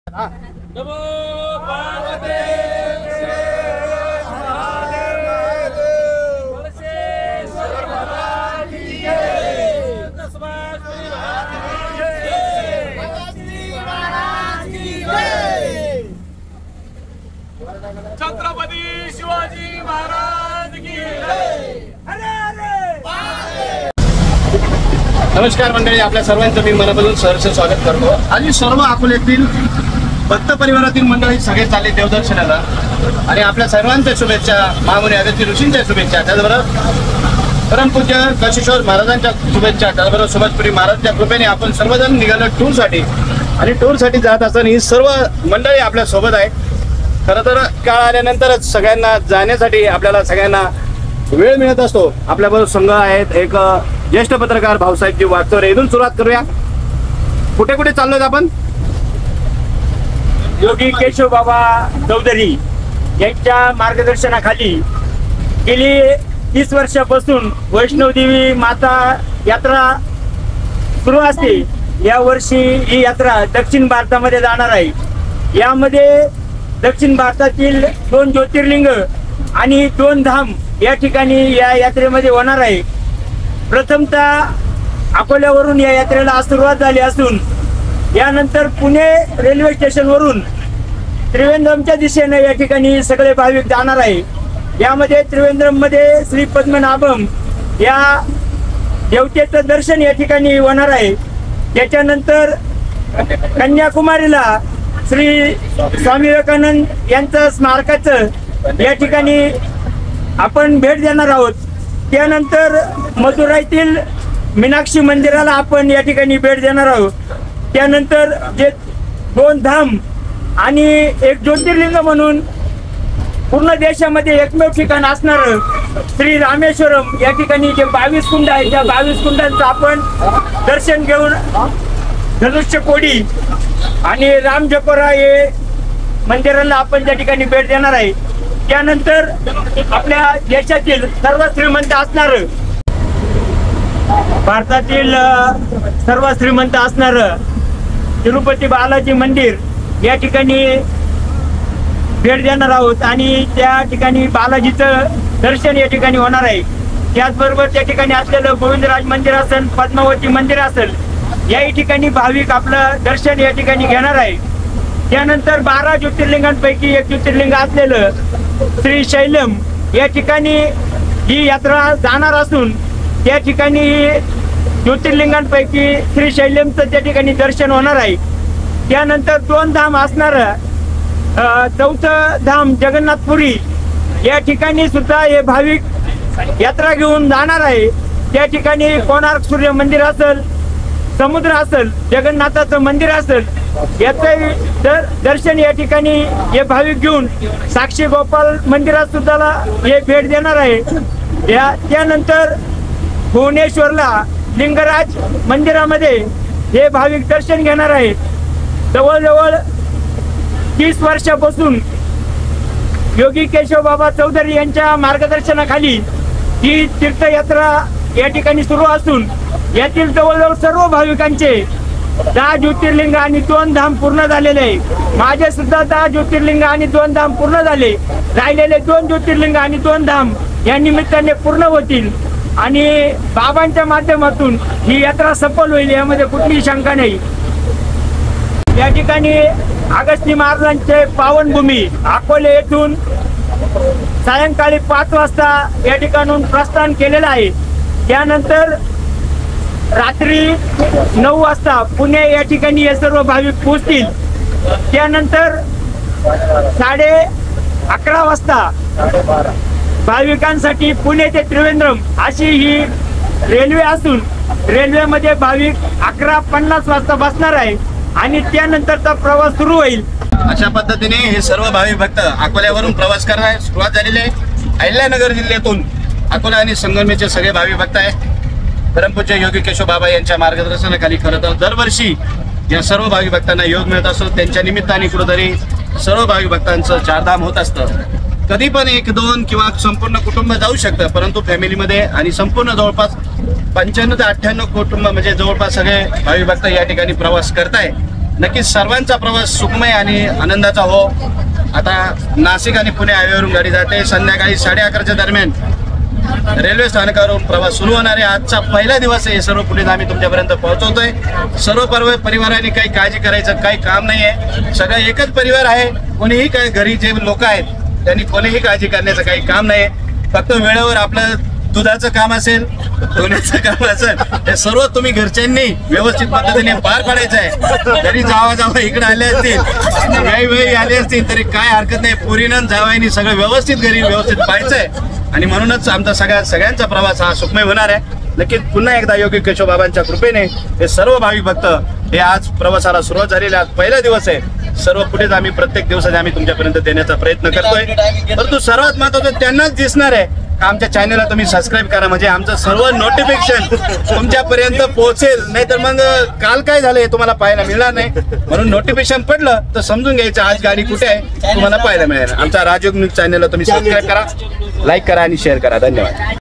नमो पार्वती छत्रपती शिवाजी महाराज की जय। नमस्कार मंडळी, आपल्या सर्वांचं मी मनापासून सहर्ष स्वागत करतो। आणि सर्व अकोल्यातील भक्त परिवारातील मंडळी सगळे चालले देवदर्शनाला आणि आपल्या सर्वांच्या शुभेच्छा, महामुनी अगस्त्य ऋषींच्या शुभेच्छा, त्याचबरोबर परमपूज्य कशिश्वर महाराजांच्या शुभेच्छा, त्याचबरोबर सुभाषपुरी महाराजांच्या कृपेने आपण सर्वजण निघालो टूरसाठी। आणि टूरसाठी जात असताना ही सर्व मंडळी आपल्या सोबत आहे। खरं तर काळ आल्यानंतरच सगळ्यांना जाण्यासाठी आपल्याला सगळ्यांना वेळ मिळत असतो। आपल्याबरोबर संघ आहेत एक ज्येष्ठ पत्रकार भाऊसाहेबजी वागचौरे। इथून सुरुवात करूया। कुठे कुठे चाललोय आपण? योगी केशव बाबा चौधरी यांच्या मार्गदर्शनाखाली गेली 30 वर्षापासून वैष्णोदेवी माता यात्रा सुरू असते। या वर्षी ही यात्रा दक्षिण भारतामध्ये जाणार आहे। यामध्ये दक्षिण भारतातील 2 ज्योतिर्लिंग आणि 2 धाम या ठिकाणी या यात्रेमध्ये होणार आहे। प्रथमतः अकोल्यावरून या यात्रेला सुरुवात झाली असून यानंतर पुणे रेल्वे स्टेशनवरून त्रिवेंद्रमच्या दिशेने या ठिकाणी सगळे भाविक जाणार आहे। यामध्ये त्रिवेंद्रममध्ये श्री पद्मनाभम या देवतेचं दर्शन या ठिकाणी होणार आहे। त्याच्यानंतर कन्याकुमारीला श्री स्वामी विवेकानंद यांचं स्मारकाचं या ठिकाणी आपण भेट देणार आहोत। त्यानंतर मदुराईतील मीनाक्षी मंदिराला आपण या ठिकाणी भेट देणार आहोत। त्यानंतर जे 2 धाम आणि एक ज्योतिर्लिंग म्हणून पूर्ण देशामध्ये एकमेव ठिकाण असणार श्री रामेश्वरम या ठिकाणी जे 22 कुंड आहेत, त्या 22 कुंडांचं आपण दर्शन घेऊन धनुष्य कोडी आणि रामजपरा हे मंदिराला आपण त्या ठिकाणी भेट देणार आहे। त्यानंतर आपल्या देशातील सर्व श्रीमंत असणार, भारतातील सर्व श्रीमंत असणार तिरुपती बालाजी मंदिर या ठिकाणी भेट देणार आहोत आणि त्या ठिकाणी बालाजीचं दर्शन या ठिकाणी होणार आहे। त्याचबरोबर त्या ठिकाणी असलेलं गोविंदराज मंदिर असेल, पद्मावती मंदिर असेल, याही ठिकाणी भाविक आपलं दर्शन या ठिकाणी घेणार आहे। त्यानंतर 12 ज्योतिर्लिंगांपैकी एक ज्योतिर्लिंग असलेलं श्री शैलम या ठिकाणी ही यात्रा जाणार असून त्या ठिकाणी ज्योतिर्लिंगांपैकी श्री शैलमचं त्या ठिकाणी दर्शन होणार आहे। त्यानंतर 2 धाम असणार 4थं धाम जगन्नाथपुरी या ठिकाणी सुद्धा हे भाविक यात्रा घेऊन जाणार आहे। त्या ठिकाणी कोणार्क सूर्य मंदिर असेल, समुद्र असेल, जगन्नाथाचं मंदिर असेल, याचं दर्शन या ठिकाणी हे भाविक घेऊन साक्षी गोपाल मंदिरात सुद्धा हे भेट देणार आहे। त्यानंतर भुवनेश्वरला लिंगराज मंदिरामध्ये हे भाविक दर्शन घेणार आहे। जवळजवळ 30 वर्षापासून योगी केशव बाबा चौधरी यांच्या मार्गदर्शनाखाली ही तीर्थयात्रा या ठिकाणी सुरू असून यातील जवळजवळ सर्व भाविकांचे 10 ज्योतिर्लिंग आणि 2 धाम पूर्ण झालेले आहे। माझे सुद्धा 10 ज्योतिर्लिंग आणि 2 धाम पूर्ण झाले। राहिलेले 2 ज्योतिर्लिंग आणि 2 धाम या निमित्ताने पूर्ण होतील आणि बाबांच्या माध्यमातून ही यात्रा सफल होईल, यामध्ये कुठलीही शंका नाही। या ठिकाणी अगस्त्य महाराजांचे पावनभूमी अकोले येथून सायंकाळी 5 वाजता या ठिकाणून प्रस्थान केलेलं आहे। त्यानंतर रात्री 9 वाजता पुणे या ठिकाणी हे सर्व भाविक पोहोचतील। त्यानंतर 11:30 वाजता भाविकांसाठी पुणे ते त्रिवेंद्रम अशी ही रेल्वे असून रेल्वेमध्ये भाविक 11:50 वाजता बसणार आहे आणि त्यानंतरचा प्रवास सुरू होईल। अशा पद्धतीने हे सर्व भाविक भक्त अकोल्यावरून प्रवास करण्यास सुरुवात झालेली आहे। अहिल्यानगर जिल्ह्यातून अकोला आणि संगमेचे सगळे भाविक भक्त आहे। परमपूज्य योगी केशव बाबा यांच्या मार्गदर्शनाखाली खरं तर दरवर्षी या सर्व भाविक भक्तांना योग मिळत असतो। त्यांच्या निमित्ताने कुठेतरी सर्व भाविक भक्तांचं 4 धाम होत असतं। कधी पण 1-2 किंवा संपूर्ण कुटुंब जाऊ शकतं, परंतु फॅमिलीमध्ये आणि संपूर्ण जवळपास 95 ते 98 कुटुंब म्हणजे जवळपास सगळे भाविक भक्त या ठिकाणी प्रवास करताय। नक्कीच सर्वांचा प्रवास सुखमय आणि आनंदाचा हो. आता नाशिक आणि पुणे हायवेवरून गाडी जाते. संध्याकाळी 11:30च्या दरम्यान रेल्वे स्थानकावरून प्रवास सुरू होणार आहे. आजचा पहिला दिवस आहे. सर्व पुढे आम्ही तुमच्यापर्यंत पोहोचवतोय. सर्व परिवाराने काही काळजी करायचं काही काम नाही आहे. सगळं एकच परिवार आहे. कोणीही काही घरी जे लोक आहेत त्यांनी कोणीही काळजी करण्याचं काही काम नाही. फक्त वेळेवर आपलं दुधाचं काम असेल, धुण्याचं काम असेल, हे सर्व तुम्ही घरच्यांनी व्यवस्थित पद्धतीने पार पाडायचं आहे. जरी जावा इकडे आले असतील, वेळी आले असतील तरी काय हरकत नाही. पोरीनं जावाईनी सगळं व्यवस्थित घरी व्यवस्थित पाहायचंय आणि म्हणूनच आमचा सगळ्यांचा प्रवास हा सुखमय होणार आहे. नक्कीच पुन्हा एकदा योगी केशव बाबांच्या कृपेने हे सर्व भाविक भक्त हे आज प्रवासाला सुरुवात झालेली. आज पहिला दिवस आहे. सर्व पुढेच आम्ही प्रत्येक दिवसाने आम्ही तुमच्यापर्यंत देण्याचा प्रयत्न करतोय. परंतु सर्वात महत्त्वाचं त्यांनाच दिसणार आहे. आमच्या चॅनलला तुम्ही सबस्क्राईब करा म्हणजे आमचं सर्व नोटिफिकेशन तुमच्यापर्यंत पोहोचेल. नाहीतर मग काल काय झालं हे तुम्हाला पाहायला मिळणार नाही. म्हणून नोटिफिकेशन पडलं तर समजून घ्यायचं आज गाडी कुठे आहे तुम्हाला पाहायला मिळेल. आमचा राजयोग न्यूज चॅनलला तुम्ही सबस्क्राईब करा, लाईक करा आणि शेअर करा. धन्यवाद.